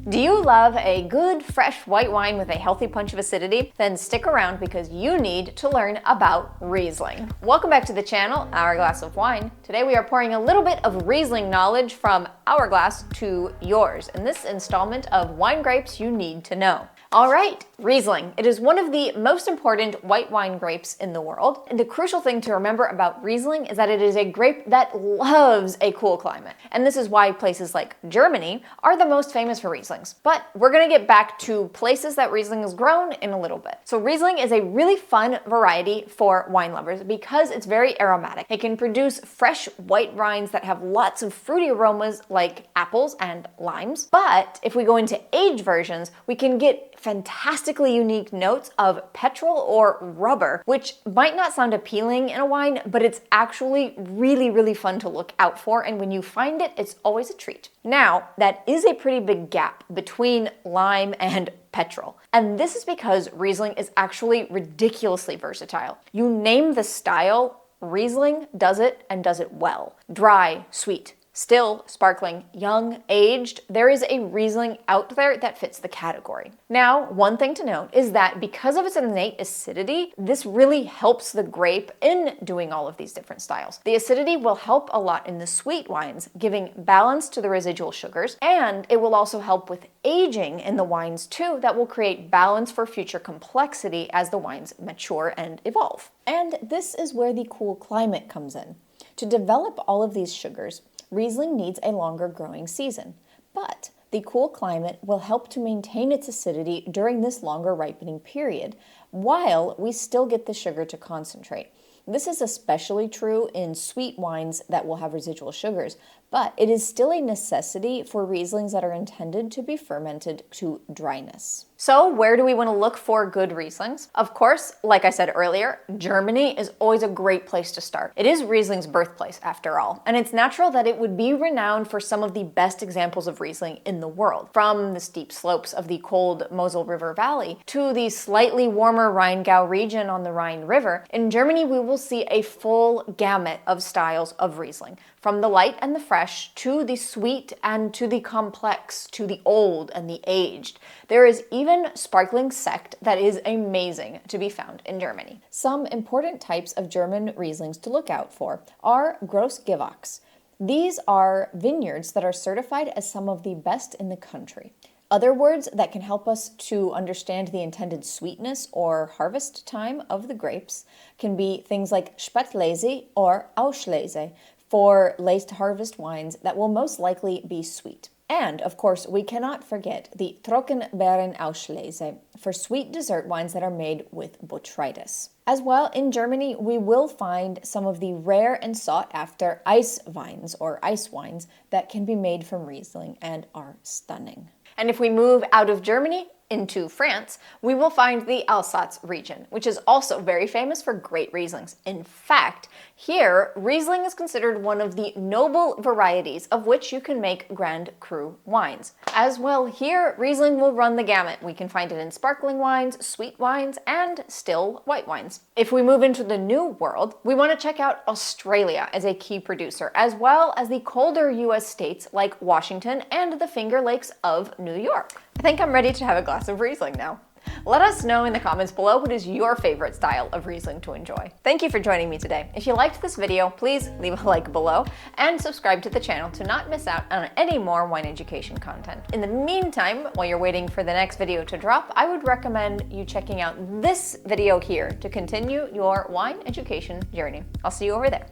Do you love a good, fresh white wine with a healthy punch of acidity? Then stick around because you need to learn about Riesling. Welcome back to the channel, Hourglass of Wine. Today we are pouring a little bit of Riesling knowledge from our glass to yours in this installment of Wine Grapes You Need to Know. All right, Riesling. It is one of the most important white wine grapes in the world. And the crucial thing to remember about Riesling is that it is a grape that loves a cool climate. And this is why places like Germany are the most famous for Rieslings. But we're gonna get back to places that Riesling has grown in a little bit. So Riesling is a really fun variety for wine lovers because it's very aromatic. It can produce fresh white wines that have lots of fruity aromas like apples and limes. But if we go into aged versions, we can get fantastically unique notes of petrol or rubber, which might not sound appealing in a wine, but it's actually really fun to look out for, and when you find it, it's always a treat. Now, that is a pretty big gap between lime and petrol, and this is because Riesling is actually ridiculously versatile. You name the style, Riesling does it and does it well. Dry, sweet, still, sparkling, young, aged, there is a Riesling out there that fits the category. Now, one thing to note is that because of its innate acidity, this really helps the grape in doing all of these different styles. The acidity will help a lot in the sweet wines, giving balance to the residual sugars, and it will also help with aging in the wines too, that will create balance for future complexity as the wines mature and evolve. And this is where the cool climate comes in. To develop all of these sugars, Riesling needs a longer growing season, but the cool climate will help to maintain its acidity during this longer ripening period, while we still get the sugar to concentrate. This is especially true in sweet wines that will have residual sugars, but it is still a necessity for Rieslings that are intended to be fermented to dryness. So where do we want to look for good Rieslings? Of course, like I said earlier, Germany is always a great place to start. It is Riesling's birthplace after all, and it's natural that it would be renowned for some of the best examples of Riesling in the world. From the steep slopes of the cold Mosel River Valley to the slightly warmer Rheingau region on the Rhine River, in Germany we will see a full gamut of styles of Riesling, from the light and the fresh to the sweet and to the complex to the old and the aged. There is even sparkling sect that is amazing to be found in Germany. Some important types of German Rieslings to look out for are Gewächs. These are vineyards that are certified as some of the best in the country. Other words that can help us to understand the intended sweetness or harvest time of the grapes can be things like Spätlese or Auslese for late harvest wines that will most likely be sweet. And, of course, we cannot forget the Trockenbeerenauslese for sweet dessert wines that are made with botrytis. As well, in Germany, we will find some of the rare and sought-after ice vines or ice wines that can be made from Riesling and are stunning. And if we move out of Germany into France, we will find the Alsace region, which is also very famous for great Rieslings. In fact, here, Riesling is considered one of the noble varieties of which you can make Grand Cru wines. As well, here, Riesling will run the gamut. We can find it in sparkling wines, sweet wines, and still white wines. If we move into the New World, we want to check out Australia as a key producer, as well as the colder US states like Washington and the Finger Lakes of New York. I think I'm ready to have a glass of Riesling now. Let us know in the comments below what is your favorite style of Riesling to enjoy. Thank you for joining me today. If you liked this video, please leave a like below and subscribe to the channel to not miss out on any more wine education content. In the meantime, while you're waiting for the next video to drop, I would recommend you checking out this video here to continue your wine education journey. I'll see you over there.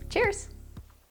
Cheers!